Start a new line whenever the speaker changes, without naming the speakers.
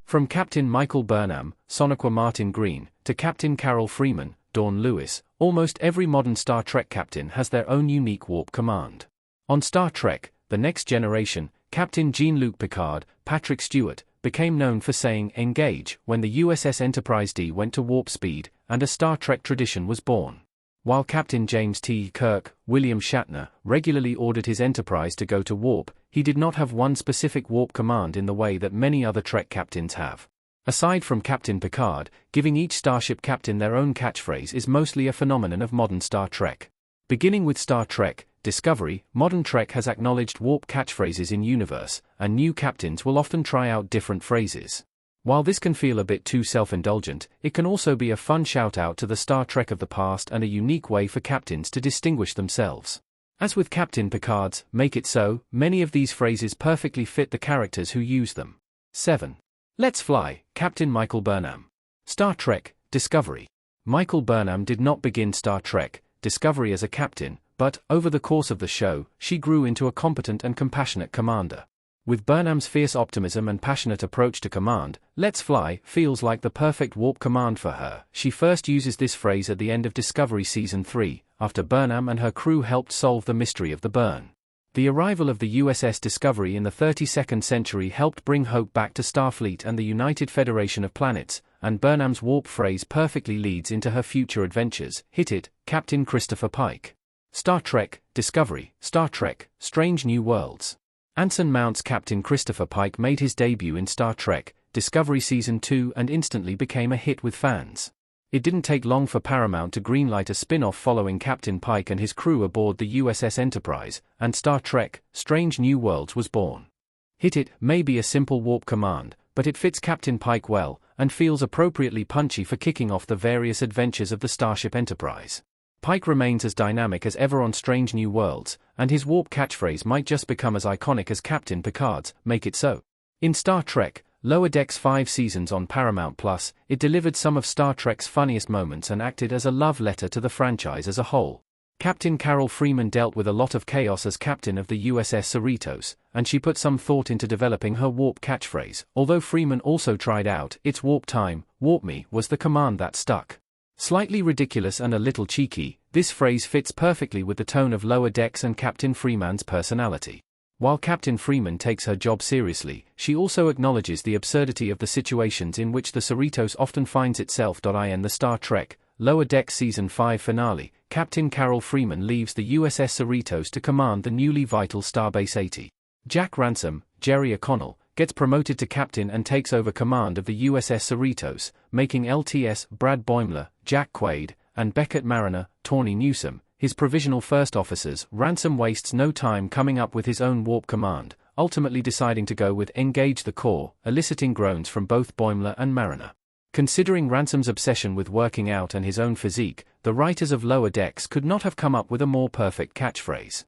From Captain Michael Burnham, Sonequa Martin Green, to Captain Carol Freeman, Dawn Lewis, almost every modern Star Trek captain has their own unique warp command. On Star Trek, The Next Generation, Captain Jean-Luc Picard, Patrick Stewart, became known for saying "engage" when the USS Enterprise D went to warp speed, and a Star Trek tradition was born. While Captain James T. Kirk, William Shatner, regularly ordered his Enterprise to go to warp, he did not have one specific warp command in the way that many other Trek captains have. Aside from Captain Picard, giving each starship captain their own catchphrase is mostly a phenomenon of modern Star Trek. Beginning with Star Trek Discovery, modern Trek has acknowledged warp catchphrases in universe, and new captains will often try out different phrases. While this can feel a bit too self-indulgent, it can also be a fun shout-out to the Star Trek of the past and a unique way for captains to distinguish themselves. As with Captain Picard's "Make It So," many of these phrases perfectly fit the characters who use them. 7. Let's Fly, Captain Michael Burnham. Star Trek Discovery. Michael Burnham did not begin Star Trek Discovery as a captain, but, over the course of the show, she grew into a competent and compassionate commander. With Burnham's fierce optimism and passionate approach to command, "Let's Fly" feels like the perfect warp command for her. She first uses this phrase at the end of Discovery Season 3, after Burnham and her crew helped solve the mystery of the burn. The arrival of the USS Discovery in the 32nd century helped bring hope back to Starfleet and the United Federation of Planets, and Burnham's warp phrase perfectly leads into her future adventures. Hit it, Captain Christopher Pike. Star Trek Discovery, Star Trek Strange New Worlds. Anson Mount's Captain Christopher Pike made his debut in Star Trek Discovery Season 2 and instantly became a hit with fans. It didn't take long for Paramount to greenlight a spin-off following Captain Pike and his crew aboard the USS Enterprise, and Star Trek Strange New Worlds was born. Hit it may be a simple warp command, but it fits Captain Pike well, and feels appropriately punchy for kicking off the various adventures of the Starship Enterprise. Pike remains as dynamic as ever on Strange New Worlds, and his warp catchphrase might just become as iconic as Captain Picard's "Make It So." In Star Trek Lower Decks' 5 seasons on Paramount+, it delivered some of Star Trek's funniest moments and acted as a love letter to the franchise as a whole. Captain Carol Freeman dealt with a lot of chaos as captain of the USS Cerritos, and she put some thought into developing her warp catchphrase. Although Freeman also tried out "It's Warp Time, Warp Me" was the command that stuck. Slightly ridiculous and a little cheeky, this phrase fits perfectly with the tone of Lower Decks and Captain Freeman's personality. While Captain Freeman takes her job seriously, she also acknowledges the absurdity of the situations in which the Cerritos often finds itself. In the Star Trek Lower Decks Season 5 finale, Captain Carol Freeman leaves the USS Cerritos to command the newly vital Starbase 80. Jack Ransom, Jerry O'Connell, gets promoted to captain and takes over command of the USS Cerritos, making LTS Brad Boimler, Jack Quaid, and Beckett Mariner, Tawny Newsome, his provisional first officers. Ransom wastes no time coming up with his own warp command, ultimately deciding to go with "Engage the Core," eliciting groans from both Boimler and Mariner. Considering Ransom's obsession with working out and his own physique, the writers of Lower Decks could not have come up with a more perfect catchphrase.